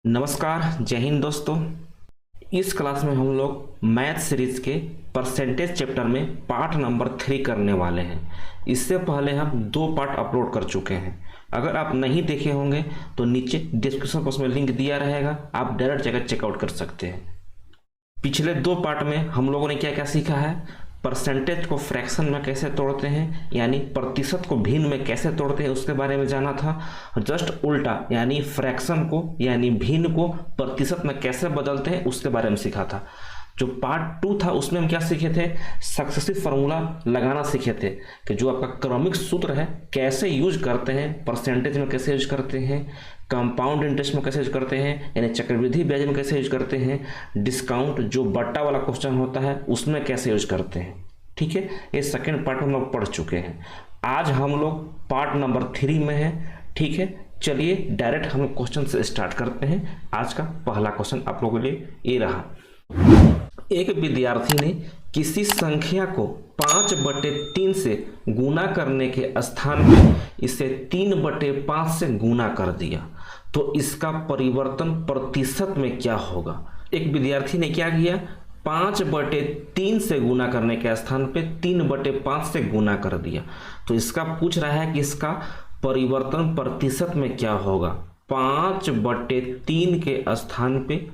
नमस्कार, जय हिंद दोस्तों। इस क्लास में हम लोग मैथ सीरीज के परसेंटेज चैप्टर में पार्ट नंबर 3 करने वाले हैं। इससे पहले हम 2 पार्ट अपलोड कर चुके हैं। अगर आप नहीं देखे होंगे तो नीचे डिस्क्रिप्शन बॉक्स में लिंक दिया रहेगा, आप डायरेक्ट जाकर चेकआउट कर सकते हैं। पिछले 2 पार्ट में हम लोगों ने क्या क्या सीखा है, परसेंटेज को फ्रैक्शन में कैसे तोड़ते हैं, यानी प्रतिशत को भिन्न में कैसे तोड़ते हैं, उसके बारे में जाना था। जस्ट उल्टा यानी फ्रैक्शन को यानी भिन्न को प्रतिशत में कैसे बदलते हैं उसके बारे में सीखा था। जो पार्ट 2 था उसमें हम क्या सीखे थे, सक्सेसिव फार्मूला लगाना सीखे थे कि जो आपका क्रमिक सूत्र है कैसे यूज करते हैं, परसेंटेज में कैसे यूज करते हैं, कंपाउंड इंटरेस्ट में कैसे यूज करते हैं, यानी चक्रवृद्धि ब्याज में कैसे यूज करते हैं, डिस्काउंट जो बट्टा वाला क्वेश्चन होता है उसमें कैसे यूज करते हैं। ठीक है, ये सेकेंड पार्ट हम लोग पढ़ चुके हैं। आज हम लोग पार्ट नंबर 3 में है। ठीक है, चलिए डायरेक्ट हम क्वेश्चन से स्टार्ट करते हैं। आज का पहला क्वेश्चन आप लोगों के लिए ये रहा। एक विद्यार्थी ने किसी संख्या को 5/3 से गुना करने के स्थान में इसे 3/5 से गुना कर दिया, तो इसका परिवर्तन प्रतिशत में क्या होगा। एक विद्यार्थी ने क्या किया, 5/3 से गुना करने के स्थान पे 3/5 से गुना कर दिया, तो इसका पूछ रहा है कि इसका परिवर्तन प्रतिशत में क्या होगा। 5/3 के स्थान पे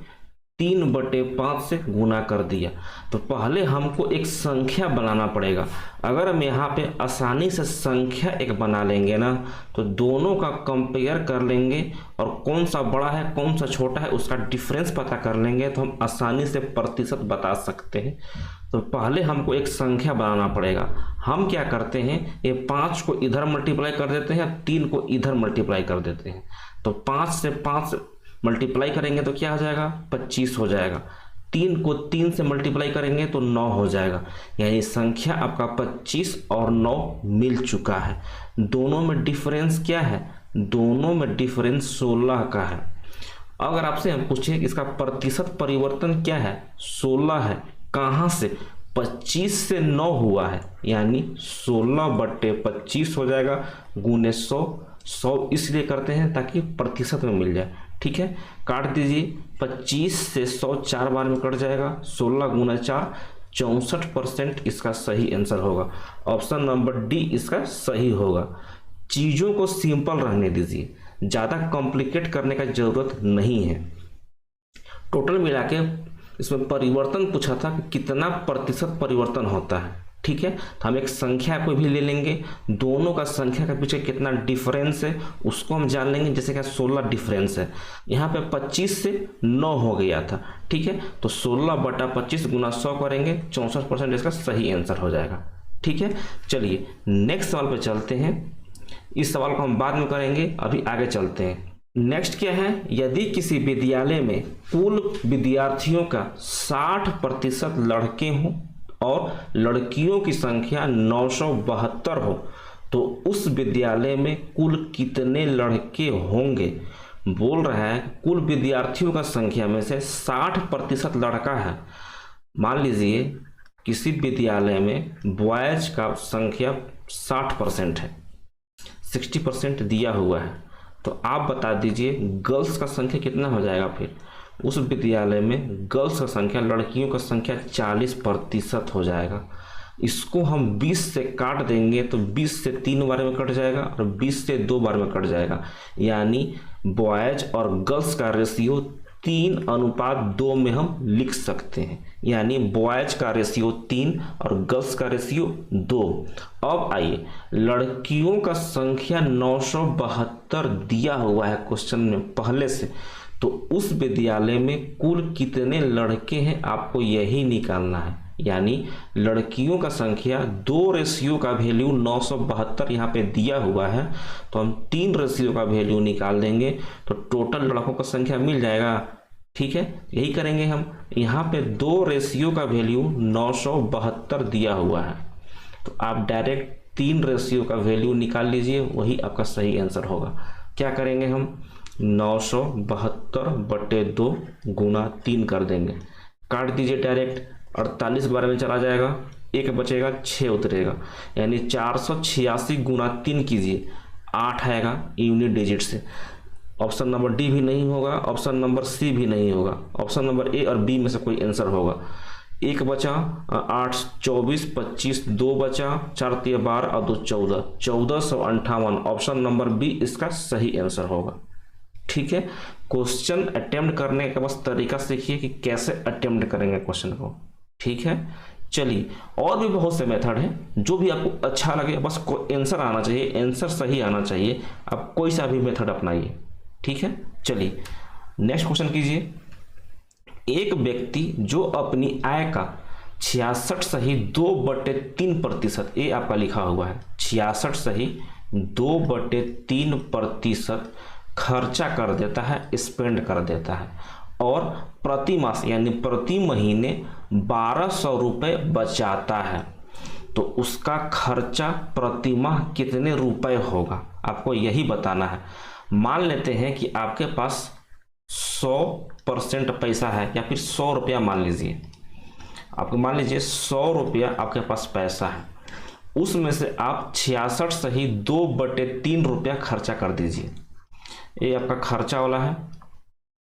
3/5 से गुना कर दिया, तो पहले हमको एक संख्या बनाना पड़ेगा। अगर हम यहाँ पे आसानी से संख्या एक बना लेंगे ना, तो दोनों का कंपेयर कर लेंगे और कौन सा बड़ा है कौन सा छोटा है उसका डिफरेंस पता कर लेंगे, तो हम आसानी से प्रतिशत बता सकते हैं। तो पहले हमको एक संख्या बनाना पड़ेगा। हम क्या करते हैं, ये 5 को इधर मल्टीप्लाई कर देते हैं, 3 को इधर मल्टीप्लाई कर देते हैं। तो 5 से 5 मल्टीप्लाई करेंगे तो क्या हो जाएगा, 25 हो जाएगा। 3 को 3 से मल्टीप्लाई करेंगे तो 9 हो जाएगा। यानी संख्या आपका 25 और 9 मिल चुका है। दोनों में डिफरेंस क्या है, दोनों में डिफरेंस 16 का है। अगर आपसे हम पूछे कि इसका प्रतिशत परिवर्तन क्या है, 16 है। कहाँ से, 25 से 9 हुआ है, यानी 16/25 हो जाएगा गुने 100। 100 इसलिए करते हैं ताकि प्रतिशत में मिल जाए। ठीक है, काट दीजिए। 25 से 100 4 बार में कट जाएगा, 16 गुना 4 64% इसका सही आंसर होगा। ऑप्शन नंबर डी इसका सही होगा। चीज़ों को सिंपल रहने दीजिए, ज़्यादा कॉम्प्लिकेट करने का ज़रूरत नहीं है। टोटल मिला के इसमें परिवर्तन पूछा था कि कितना प्रतिशत परिवर्तन होता है। ठीक है, तो हम एक संख्या को भी ले लेंगे, दोनों का संख्या के पीछे कितना डिफरेंस है उसको हम जान लेंगे। जैसे कि 16 डिफरेंस है, यहाँ पे 25 से 9 हो गया था। ठीक है, तो 16/25 गुना 100 करेंगे, 64% इसका सही आंसर हो जाएगा। ठीक है, चलिए नेक्स्ट सवाल पे चलते हैं। इस सवाल को हम बाद में करेंगे, अभी आगे चलते हैं। नेक्स्ट क्या है, यदि किसी विद्यालय में कुल विद्यार्थियों का 60% लड़के हों और लड़कियों की संख्या 972 हो, तो उस विद्यालय में कुल कितने लड़के होंगे। बोल रहा है कुल विद्यार्थियों का संख्या में से 60% लड़का है। मान लीजिए किसी विद्यालय में बॉयज का संख्या 60% है, 60% दिया हुआ है, तो आप बता दीजिए गर्ल्स का संख्या कितना हो जाएगा। फिर उस विद्यालय में गर्ल्स का संख्या, लड़कियों का संख्या 40% हो जाएगा। इसको हम 20 से काट देंगे तो 20 से 3 बार में कट जाएगा और 20 से 2 बार में कट जाएगा। यानी बॉयज और गर्ल्स का रेशियो 3:2 में हम लिख सकते हैं। यानी बॉयज का रेशियो 3 और गर्ल्स का रेशियो 2। अब आइए, लड़कियों का संख्या 972 दिया हुआ है क्वेश्चन में पहले से, तो उस विद्यालय में कुल कितने लड़के हैं आपको यही निकालना है। यानी लड़कियों का संख्या 2 रेशियो का वैल्यू 972 यहाँ पे दिया हुआ है, तो हम 3 रेशियो का वैल्यू निकाल देंगे तो टोटल लड़कों का संख्या मिल जाएगा। ठीक है, यही करेंगे हम। यहाँ पे 2 रेशियो का वैल्यू 972 दिया हुआ है, तो आप डायरेक्ट 3 रेशियो का वैल्यू निकाल लीजिए, वही आपका सही आंसर होगा। क्या करेंगे हम, 972/2 गुना 3 कर देंगे, काट दीजिए डायरेक्ट। 48 बार में चला जाएगा, 1 बचेगा, 6 उतरेगा, यानी 486 गुना 3 कीजिए, 8 आएगा यूनिट डिजिट से। ऑप्शन नंबर डी भी नहीं होगा, ऑप्शन नंबर सी भी नहीं होगा, ऑप्शन नंबर ए और बी में से कोई आंसर होगा। 1 बचा, 8 24 25, 2 बचा, 4 3 12 और 2 14, 1458। ऑप्शन नंबर बी इसका सही आंसर होगा। ठीक है, क्वेश्चन अटेम्प्ट करने का बस तरीका सीखिए कि कैसे अटेम्प्ट करेंगे क्वेश्चन को। ठीक है, चलिए और भी बहुत से मेथड हैं, जो भी आपको अच्छा लगे, बस आंसर आना चाहिए, आंसर सही आना चाहिए, आप कोई सा भी मेथड अपनाइए। ठीक है, चलिए नेक्स्ट क्वेश्चन कीजिए। एक व्यक्ति जो अपनी आय का 66 सही 2/3%, ये आपका लिखा हुआ है, 66 सही 2/3% खर्चा कर देता है, स्पेंड कर देता है, और प्रति मास यानी प्रति महीने 1200 रुपये बचाता है, तो उसका खर्चा प्रति माह कितने रुपए होगा, आपको यही बताना है। मान लेते हैं कि आपके पास 100% पैसा है, या फिर 100 रुपया मान लीजिए, आपको मान लीजिए 100 रुपया आपके पास पैसा है, उसमें से आप 66 सही 2/3 रुपया खर्चा कर दीजिए। ये आपका खर्चा वाला है,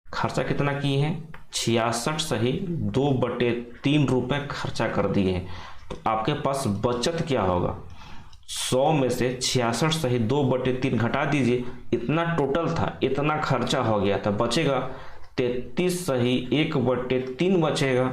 खर्चा कितना किए हैं, 66 सही 2/3 रुपये खर्चा कर दिए हैं, तो आपके पास बचत क्या होगा, 100 में से 66 सही 2/3 घटा दीजिए, इतना टोटल था, इतना खर्चा हो गया, तो बचेगा 33 सही 1/3 बचेगा।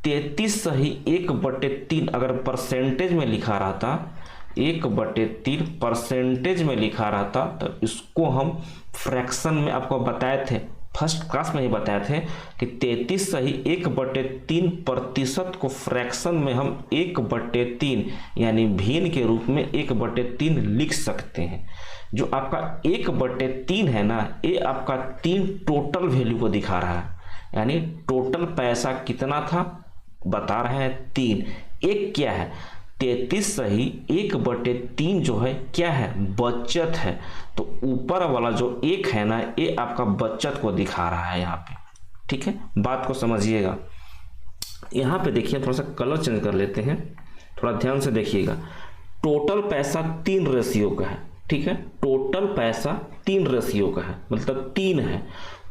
33 सही 1/3 अगर परसेंटेज में लिखा रहता, 1/3 परसेंटेज में लिखा रहता, तो इसको हम फ्रैक्शन में आपको बताए थे, फर्स्ट क्लास में ही बताए थे कि 33 सही 1/3% को फ्रैक्शन में हम 1/3 यानी भिन्न के रूप में 1/3 लिख सकते हैं। जो आपका 1/3 है ना, ये आपका 3 टोटल वैल्यू को दिखा रहा है, यानी टोटल पैसा कितना था बता रहे हैं 3। एक क्या है, 33 सही 1/3 जो है क्या है, बचत है, तो ऊपर वाला जो 1 है ना, ये आपका बचत को दिखा रहा है यहाँ पे। ठीक है, बात को समझिएगा। यहाँ पे देखिए, थोड़ा सा कलर चेंज कर लेते हैं, थोड़ा ध्यान से देखिएगा। टोटल पैसा 3 रेशियो का है, ठीक है, टोटल पैसा 3 रेशियो का है, मतलब 3 है,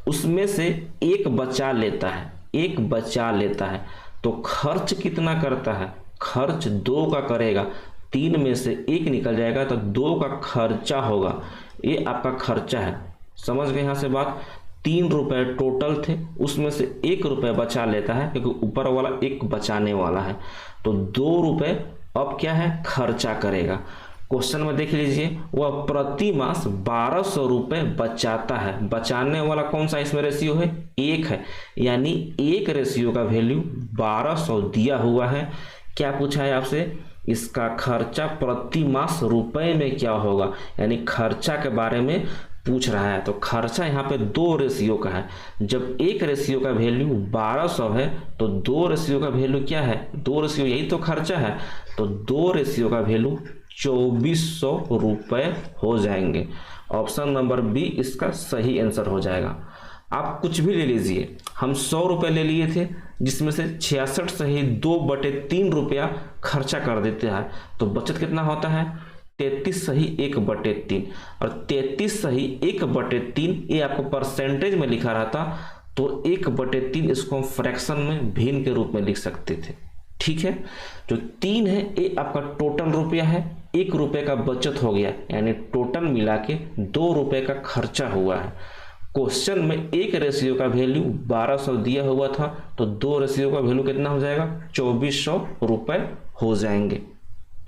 उसमें से 1 बचा लेता है, 1 बचा लेता है, तो खर्च कितना करता है, खर्च 2 का करेगा, 3 में से 1 निकल जाएगा, तो 2 का खर्चा होगा, ये आपका खर्चा है। समझ गए यहाँ से बात। 3 रुपए टोटल थे, उसमें से 1 रुपये बचा लेता है, क्योंकि ऊपर वाला 1 बचाने वाला है, तो 2 रुपये अब क्या है, खर्चा करेगा। क्वेश्चन में देख लीजिए, वह प्रति मास 1200 रुपये बचाता है, बचाने वाला कौन सा इसमें रेशियो है, 1 है, यानी 1 रेशियो का वैल्यू 1200 दिया हुआ है। क्या पूछा है आपसे, इसका खर्चा प्रति मास रुपए में क्या होगा, यानी खर्चा के बारे में पूछ रहा है। तो खर्चा यहाँ पे 2 रेशियो का है, जब 1 रेशियो का वैल्यू 1200 है, तो 2 रेशियो का वैल्यू क्या है, 2 रेशियो यही तो खर्चा है, तो 2 रेशियो का वैल्यू 2400 रुपये हो जाएंगे। ऑप्शन नंबर बी इसका सही आंसर हो जाएगा। आप कुछ भी ले लीजिए, हम 100 रुपये ले लिए थे, जिसमें से 66 सही 2/3 रुपया खर्चा कर देते हैं, तो बचत कितना होता है, 33 सही 1/3, और 33 सही 1/3 ये आपको परसेंटेज में लिखा रहता, तो 1/3 इसको हम फ्रैक्शन में भिन्न के रूप में लिख सकते थे। ठीक है, जो 3 है ये आपका टोटल रुपया है, 1 रुपये का बचत हो गया, यानी टोटल मिला के 2 रुपये का खर्चा हुआ है। क्वेश्चन में 1 रेशियो का वैल्यू 1200 दिया हुआ था, तो 2 रेशियो का वैल्यू कितना हो जाएगा, 2400 रुपये हो जाएंगे।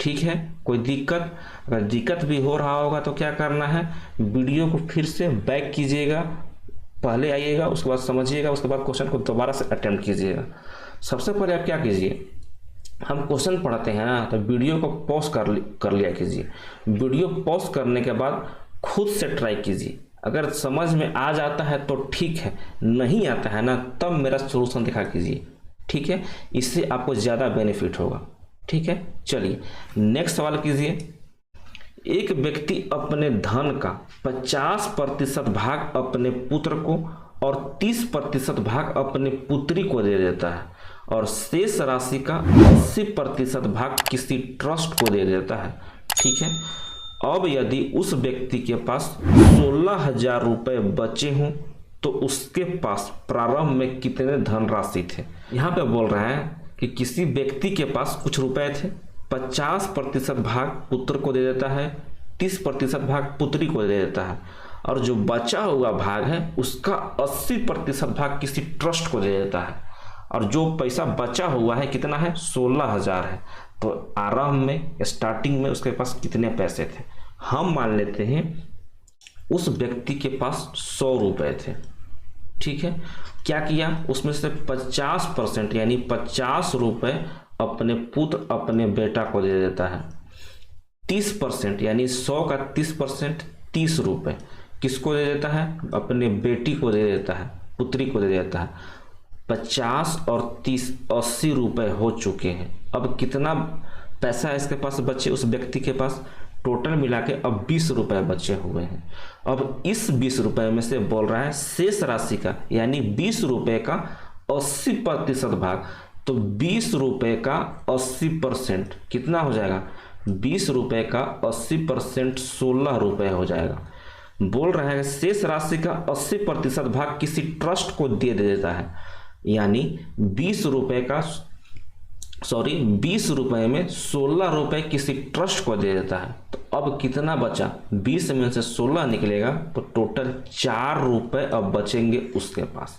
ठीक है, कोई दिक्कत, अगर दिक्कत भी हो रहा होगा तो क्या करना है, वीडियो को फिर से बैक कीजिएगा, पहले आइएगा, उसके बाद समझिएगा, उसके बाद क्वेश्चन को दोबारा से अटेम्प्ट कीजिएगा। सबसे पहले आप क्या कीजिए, हम क्वेश्चन पढ़ते हैं ना, तो वीडियो को पॉज कर लिया कीजिए। वीडियो पॉज करने के बाद खुद से ट्राई कीजिए, अगर समझ में आ जाता है तो ठीक है, नहीं आता है ना, तब मेरा सोल्यूशन दिखा कीजिए। ठीक है, इससे आपको ज़्यादा बेनिफिट होगा। ठीक है, चलिए नेक्स्ट सवाल कीजिए। एक व्यक्ति अपने धन का 50% भाग अपने पुत्र को और 30% भाग अपने पुत्री को दे देता है, और शेष राशि का 80% भाग किसी ट्रस्ट को दे देता है। ठीक है, अब यदि उस व्यक्ति के पास 16,000 रुपये बचे हों तो उसके पास प्रारंभ में कितने धनराशि थे। यहाँ पे बोल रहा है कि किसी व्यक्ति के पास कुछ रुपए थे, 50% भाग पुत्र को दे देता है, 30% भाग पुत्री को दे देता है, और जो बचा हुआ भाग है उसका 80% भाग किसी ट्रस्ट को दे देता है, और जो पैसा बचा हुआ है कितना है, 16,000 है। तो आरंभ में स्टार्टिंग में उसके पास कितने पैसे थे। हम मान लेते हैं उस व्यक्ति के पास 100 रुपये थे, ठीक है। क्या किया, उसमें से 50% यानी 50 रुपये अपने पुत्र अपने बेटा को दे देता है। 30% यानी 100 का 30% 30 रुपये किसको दे देता है, अपने बेटी को दे देता है, पुत्री को दे देता है। 50 और 30 80 रुपये हो चुके हैं। अब कितना पैसा इसके पास बचे, उस व्यक्ति के पास टोटल मिला के अब 20 रुपये बचे हुए हैं। अब इस 20 रुपये में से बोल रहा है शेष राशि का, यानी 20 रुपये का 80% भाग, तो 20 रुपये का 80% कितना हो जाएगा, 20 रुपये का 80% 16 रुपये हो जाएगा। बोल रहा है शेष राशि का 80% भाग किसी ट्रस्ट को दे देता है, यानी 20 रुपये में 16 रुपये किसी ट्रस्ट को दे देता है। तो अब कितना बचा, 20 में से 16 निकलेगा तो टोटल 4 रुपये अब बचेंगे उसके पास।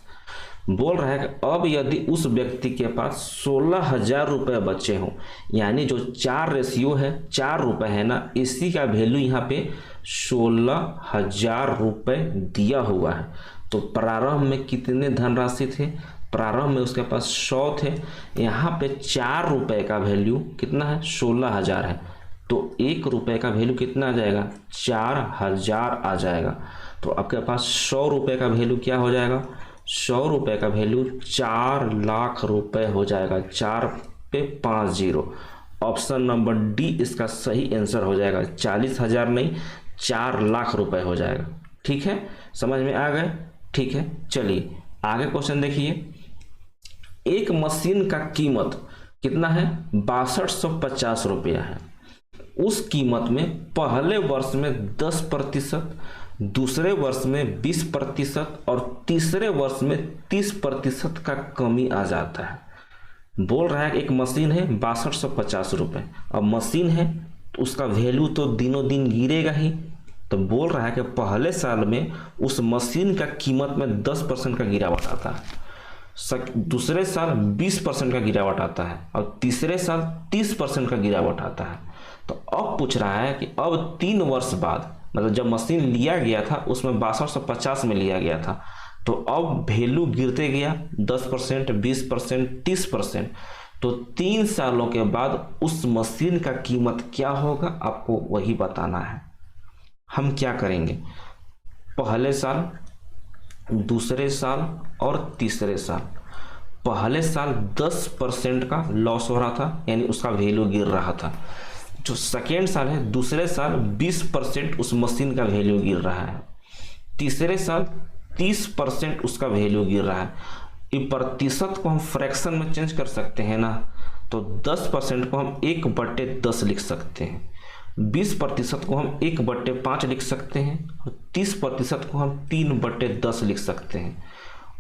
बोल रहा है कि अब यदि उस व्यक्ति के पास 16,000 रुपये बचे हों, यानी जो 4 रेशियो है 4 रुपये है ना, इसी का वैल्यू यहाँ पे 16,000 रुपये दिया हुआ है। तो प्रारंभ में कितने धनराशि थे, प्रारंभ में उसके पास 100 थे, यहाँ पे 4 रुपये का वैल्यू कितना है, 16,000 है, तो 1 रुपये का वैल्यू कितना आ जाएगा, 4,000 आ जाएगा। तो आपके पास 100 रुपये का वैल्यू क्या हो जाएगा, 100 रुपये का वैल्यू 4 लाख रुपए हो जाएगा। 4 पे 5 0, ऑप्शन नंबर डी इसका सही आंसर हो जाएगा। 40,000 नहीं, 4 लाख रुपए हो जाएगा। ठीक है, समझ में आ गए। ठीक है, चलिए आगे क्वेश्चन देखिए। एक मशीन का कीमत कितना है, 6250 रुपया है। उस कीमत में पहले वर्ष में 10%, दूसरे वर्ष में 20% और तीसरे वर्ष में 30% का कमी आ जाता है। बोल रहा है एक मशीन है 6250 रुपये। अब मशीन है तो उसका वैल्यू तो दिनों दिन गिरेगा ही। तो बोल रहा है कि पहले साल में उस मशीन का कीमत में 10% का गिरावट आता है, दूसरे साल 20% का गिरावट आता है और तीसरे साल 30% का गिरावट आता है। तो अब पूछ रहा है कि अब 3 वर्ष बाद, मतलब जब मशीन लिया गया था उसमें 6250 में लिया गया था, तो अब वैल्यू गिरते गया 10%, 20%, 30%। तो 3 सालों के बाद उस मशीन का कीमत क्या होगा आपको वही बताना है। हम क्या करेंगे, पहले साल, दूसरे साल और तीसरे साल। पहले साल 10% का लॉस हो रहा था, यानी उसका वैल्यू गिर रहा था। जो सेकेंड साल है, दूसरे साल 20% उस मशीन का वैल्यू गिर रहा है। तीसरे साल 30% उसका वैल्यू गिर रहा है। ये प्रतिशत को हम फ्रैक्शन में चेंज कर सकते हैं ना, तो 10% को हम 1/10 लिख सकते हैं, 20% को हम 1/5 लिख सकते हैं और 30% को हम 3/10 लिख सकते हैं।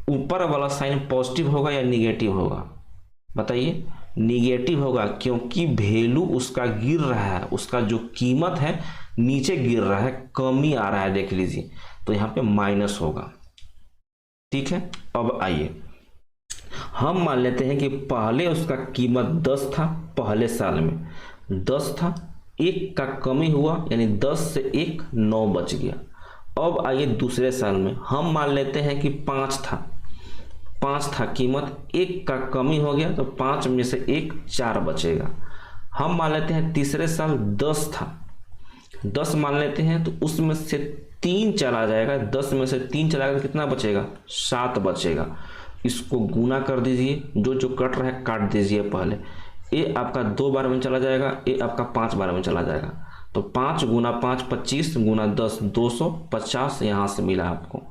ऊपर वाला साइन पॉजिटिव होगा या निगेटिव होगा, बताइए। निगेटिव होगा क्योंकि वैल्यू उसका गिर रहा है, उसका जो कीमत है नीचे गिर रहा है, कमी आ रहा है, देख लीजिए। तो यहाँ पे माइनस होगा। ठीक है, अब आइए हम मान लेते हैं कि पहले उसका कीमत 10 था, पहले साल में 10 था, 1 का कमी हुआ, यानी 10 से 1 9 बच गया। अब आइए दूसरे साल में हम मान लेते हैं कि 5 था कीमत, 1 का कमी हो गया, तो 5 में से 1 4 बचेगा। हम मान लेते हैं तीसरे साल 10 था, 10 मान लेते हैं, तो उसमें से 3 चला जाएगा, 10 में से 3 चला जाएगा तो कितना बचेगा, 7 बचेगा। इसको गुना कर दीजिए, जो जो कट रहा है काट दीजिए पहले। ये आपका 2 बार में चला जाएगा, ये आपका 5 बार में चला जाएगा। तो 5 गुना 5 25 गुना 10 250 यहाँ से मिला आपको।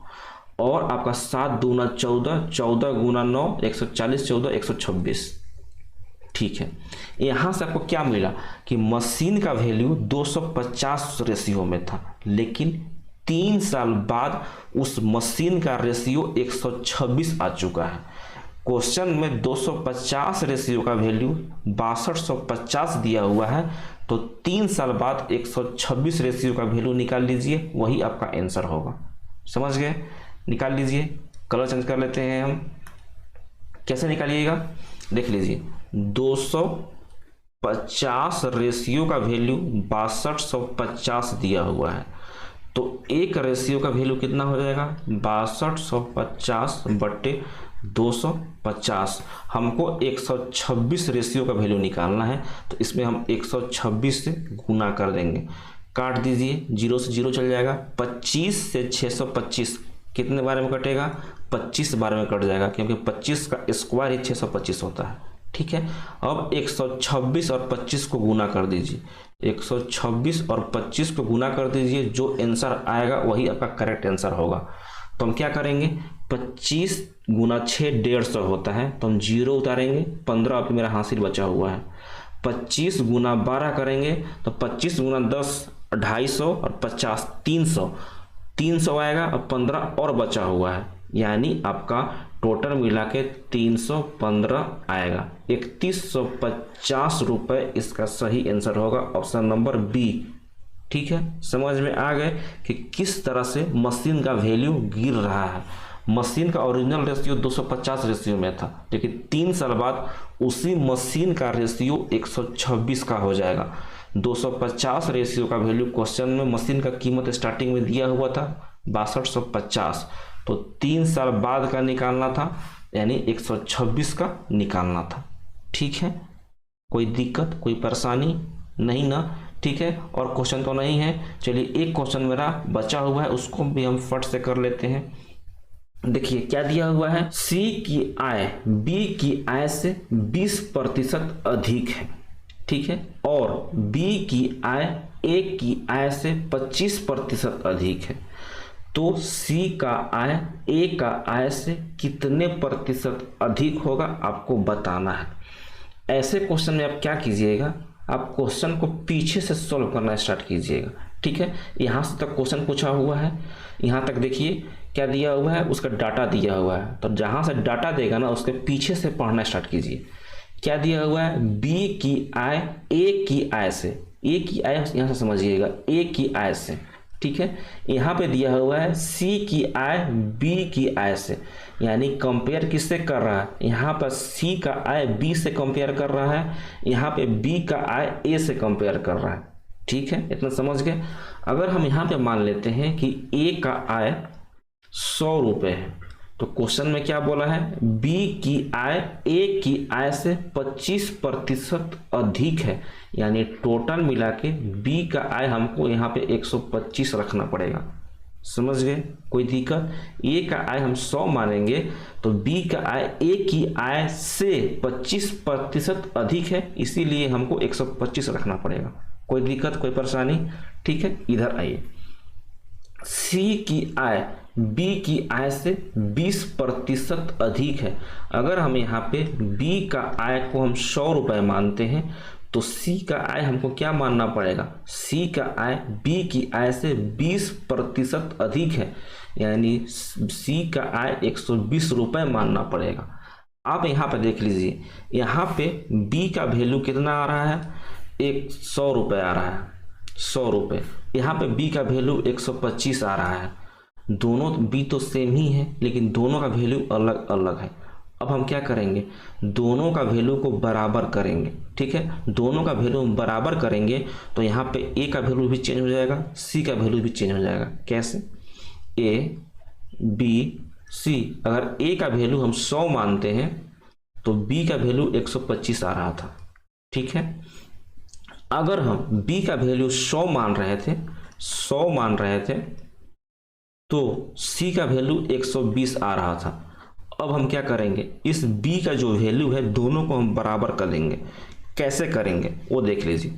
और आपका 7 दूना 14, 14 गुना 9 140, 14 126। ठीक है, यहाँ से आपको क्या मिला कि मशीन का वैल्यू 250 रेशियो में था, लेकिन 3 साल बाद उस मशीन का रेशियो 126 आ चुका है। क्वेश्चन में 250 रेशियो का वैल्यू 6250 दिया हुआ है, तो 3 साल बाद 126 रेशियो का वैल्यू निकाल लीजिए, वही आपका आंसर होगा। समझ गए? निकाल लीजिए। कलर चेंज कर लेते हैं हम। कैसे निकालिएगा? देख लीजिए, 250 रेशियो का वैल्यू 6250 दिया हुआ है, तो एक रेशियो का वैल्यू कितना हो जाएगा? 6250 बट्टे 250। हमको 126 रेशियो का वैल्यू निकालना है, तो इसमें हम 126 से गुना कर देंगे। काट दीजिए, 0 से 0 चल जाएगा। 25 से 625 कितने बार में कटेगा? 25 बार में कट जाएगा, क्योंकि 25 का स्क्वायर ही 625 होता है। ठीक है, अब 126 और 25 को गुना कर दीजिए। 126 और 25 को गुना कर दीजिए, जो आंसर आएगा वही आपका करेक्ट आंसर होगा। तो हम क्या करेंगे? 25 गुना 6 150 होता है, तो हम 0 उतारेंगे। 15 अभी मेरा हासिल बचा हुआ है। 25 गुना 12 करेंगे, तो 25 गुना 10 250 और 50 300 आएगा, और 15 और बचा हुआ है, यानी आपका टोटल मिला के 315 आएगा। 3150 रुपये इसका सही आंसर होगा, ऑप्शन नंबर बी। ठीक है, समझ में आ गए कि किस तरह से मशीन का वैल्यू गिर रहा है। मशीन का ओरिजिनल रेशियो 250 रेशियो में था, लेकिन 3 साल बाद उसी मशीन का रेशियो 126 का हो जाएगा। 250 रेशियो का वैल्यू क्वेश्चन में मशीन का कीमत स्टार्टिंग में दिया हुआ था 6250, तो 3 साल बाद का निकालना था, यानी 126 का निकालना था। ठीक है, कोई दिक्कत, कोई परेशानी नहीं ना? ठीक है, और क्वेश्चन तो नहीं है। चलिए, एक क्वेश्चन मेरा बचा हुआ है, उसको भी हम फट से कर लेते हैं। देखिए क्या दिया हुआ है, सी की आय बी की आय से 20% अधिक है। ठीक है, और बी की आय ए की आय से 25% अधिक है, तो सी का आय ए का आय से कितने प्रतिशत अधिक होगा आपको बताना है। ऐसे क्वेश्चन में आप क्या कीजिएगा, आप क्वेश्चन को पीछे से सॉल्व करना स्टार्ट कीजिएगा। ठीक है, यहाँ से तक क्वेश्चन पूछा हुआ है, यहाँ तक देखिए क्या दिया हुआ है, उसका डाटा दिया हुआ है, तो जहाँ से डाटा देगा ना उसके पीछे से पढ़ना स्टार्ट कीजिए। क्या दिया हुआ है? बी की आय ए की आय से, ए की आय यहाँ से समझिएगा, ए की आय से। ठीक है, यहाँ पे दिया हुआ है सी की आय बी की आय से, यानी कंपेयर किससे कर रहा है? यहाँ पर सी का आय बी से कंपेयर कर रहा है, यहाँ पे बी का आय ए से कंपेयर कर रहा है। ठीक है, इतना समझ गए। अगर हम यहाँ पे मान लेते हैं कि ए का आय 100 रुपये है, तो क्वेश्चन में क्या बोला है? बी की आय ए की आय से 25% अधिक है, यानी टोटल मिला के बी का आय हमको यहाँ पे 125 रखना पड़ेगा। समझ गए? कोई दिक्कत? ए का आय हम 100 मानेंगे, तो बी का आय ए की आय से 25% अधिक है, इसीलिए हमको 125 रखना पड़ेगा। कोई दिक्कत, कोई परेशानी? ठीक है, इधर आइए। सी की आय बी की आय से 20% अधिक है। अगर हम यहाँ पे बी का आय को हम 100 रुपये मानते हैं, तो सी का आय हमको क्या मानना पड़ेगा? सी का आय बी की आय से 20% अधिक है, यानी सी का आय 120 रुपये मानना पड़ेगा। आप यहाँ पे देख लीजिए, यहाँ पे बी का वैल्यू कितना आ रहा है? 100 रुपये आ रहा है, 100 रुपये। यहाँ पे बी का वैल्यू 125 आ रहा है। दोनों बी तो सेम ही है, लेकिन दोनों का वैल्यू अलग अलग है। अब हम क्या करेंगे? दोनों का वैल्यू को बराबर करेंगे। ठीक है, दोनों का वैल्यू बराबर करेंगे, तो यहाँ पे ए का वैल्यू भी चेंज हो जाएगा, सी का वैल्यू भी चेंज हो जाएगा। कैसे? ए बी सी, अगर ए का वैल्यू हम 100 मानते हैं, तो बी का वैल्यू 125 आ रहा था। ठीक है, अगर हम बी का वैल्यू 100 मान रहे थे, तो सी का वैल्यू 120 आ रहा था। अब हम क्या करेंगे? इस बी का जो वैल्यू है दोनों को हम बराबर कर देंगे। कैसे करेंगे वो देख लीजिए।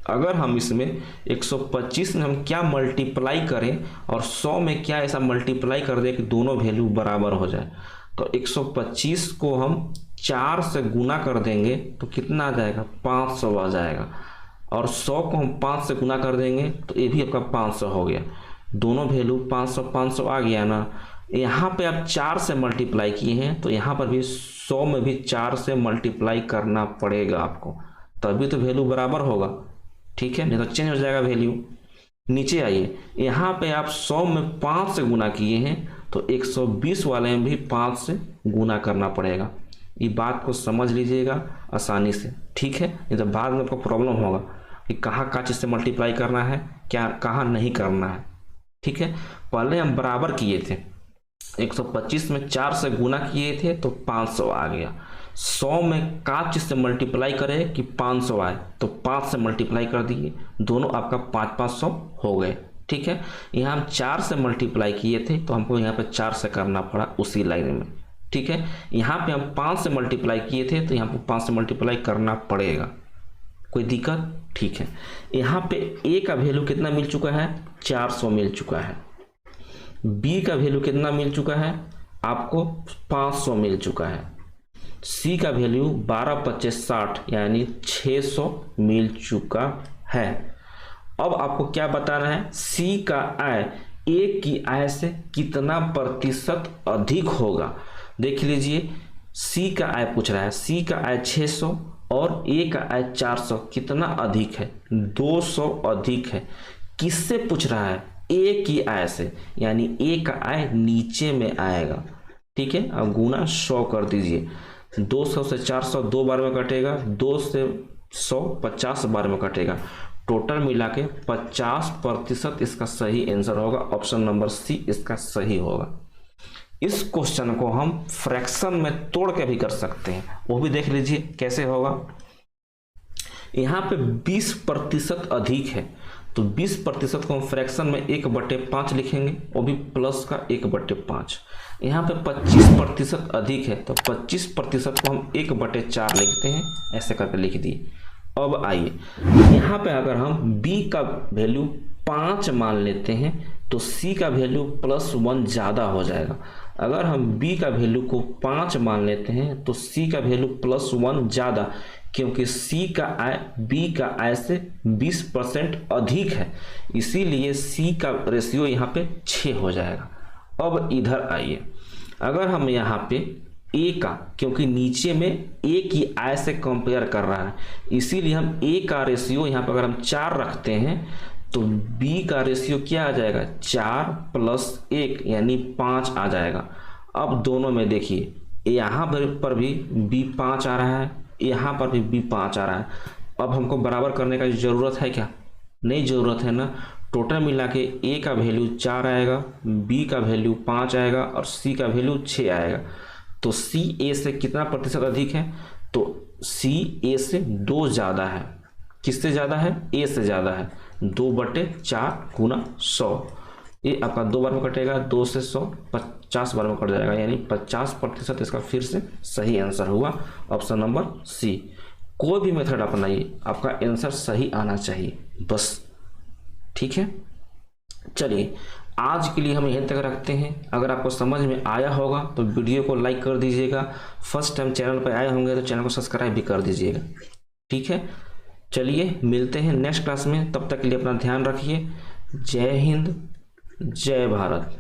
अगर हम इसमें 125 में हम क्या मल्टीप्लाई करें और 100 में क्या ऐसा मल्टीप्लाई कर दे कि दोनों वैल्यू बराबर हो जाए, तो 125 को हम 4 से गुना कर देंगे तो कितना आ जाएगा, 500 आ जाएगा। और 100 को हम 5 से गुना कर देंगे तो ये भी आपका 500 हो गया। दोनों वैल्यू 500 500 आ गया ना। यहाँ पे आप 4 से मल्टीप्लाई किए हैं तो यहाँ पर भी 100 में भी 4 से मल्टीप्लाई करना पड़ेगा आपको, तभी तो वैल्यू बराबर होगा। ठीक है, नहीं तो चेंज हो जाएगा वैल्यू। नीचे आइए, यहाँ पे आप 100 में 5 से गुना किए हैं तो 120 वाले में भी 5 से गुना करना पड़ेगा। ये बात को समझ लीजिएगा आसानी से, ठीक है, नहीं तो बाद में आपको प्रॉब्लम होगा कि कहाँ चीज़ से मल्टीप्लाई करना है, क्या कहाँ नहीं करना है। ठीक है, पहले हम बराबर किए थे, 125 में 4 से गुना किए थे तो 500 आ गया। 100 में का चीज से मल्टीप्लाई करें कि 500 आए तो 5 से मल्टीप्लाई कर दिए, दोनों आपका 500 हो गए। ठीक है, यहाँ हम 4 से मल्टीप्लाई किए थे तो हमको यहाँ पे 4 से करना पड़ा उसी लाइन में। ठीक है, यहाँ पे हम 5 से मल्टीप्लाई किए थे तो यहाँ पे 5 से मल्टीप्लाई करना पड़ेगा। कोई दिक्कत? ठीक है, यहाँ पे ए का वैल्यू कितना मिल चुका है, 400 मिल चुका है। बी का वैल्यू कितना मिल चुका है आपको, 500 मिल चुका है। सी का वैल्यू 12 25 60 यानी 600 मिल चुका है। अब आपको क्या बताना है, सी का आय ए की आय से कितना प्रतिशत अधिक होगा। देख लीजिए, सी का आय पूछ रहा है, सी का आय 600 और ए का आय 400, कितना अधिक है, 200 अधिक है। किससे पूछ रहा है, ए की आय से, यानी ए का आय नीचे में आएगा। ठीक है, अब गुना 100 कर दीजिए, 200 से 400 2 बार में कटेगा, 2 से 100 50 बार में कटेगा, टोटल मिला के 50% इसका सही आंसर होगा। ऑप्शन नंबर सी इसका सही होगा। इस क्वेश्चन को हम फ्रैक्शन में तोड़ के भी कर सकते हैं, वो भी देख लीजिए कैसे होगा। यहाँ पे 20% अधिक है तो 20% को हम फ्रैक्शन में 1/5 लिखेंगे, वो भी प्लस का 1/5। यहाँ पे 25% अधिक है तो 25% को हम 1/4 लिखते हैं, ऐसे करके लिख दिए। अब आइए, यहाँ पे अगर हम b का वैल्यू 5 मान लेते हैं तो c का वैल्यू +1 ज़्यादा हो जाएगा। अगर हम b का वैल्यू को 5 मान लेते हैं तो c का वैल्यू +1 ज़्यादा, क्योंकि c का आय b का आय से 20% अधिक है, इसीलिए c का रेशियो यहाँ पे 6 हो जाएगा। अब इधर आइए, अगर हम यहाँ पे a का, क्योंकि नीचे में a की आय से कंपेयर कर रहा है, इसीलिए हम a का रेशियो यहाँ पर अगर हम 4 रखते हैं तो b का रेशियो क्या आ जाएगा, 4 + 1 यानी 5 आ जाएगा। अब दोनों में देखिए, यहाँ पर भी b 5 आ रहा है, यहाँ पर भी b 5 आ रहा है। अब हमको बराबर करने का ज़रूरत है क्या, नहीं ज़रूरत है ना। टोटल मिला के a का वैल्यू 4 आएगा, b का वैल्यू 5 आएगा और c का वैल्यू 6 आएगा। तो c a से कितना प्रतिशत अधिक है, तो c a से 2 ज़्यादा है। किससे ज़्यादा है, a से ज़्यादा है। 2/4 गुना 100, ये आपका 2 बार में कटेगा, 2 से 100 50 बार में कट जाएगा, यानी 50% इसका फिर से सही आंसर हुआ। Option number C. कोई भी मेथड अपनाइए, आपका आंसर सही आना चाहिए बस। ठीक है, चलिए आज के लिए हम यहीं तक रखते हैं। अगर आपको समझ में आया होगा तो वीडियो को लाइक कर दीजिएगा। फर्स्ट टाइम चैनल पर आए होंगे तो चैनल को सब्सक्राइब भी कर दीजिएगा। ठीक है, चलिए मिलते हैं नेक्स्ट क्लास में, तब तक के लिए अपना ध्यान रखिए। जय हिंद, जय भारत।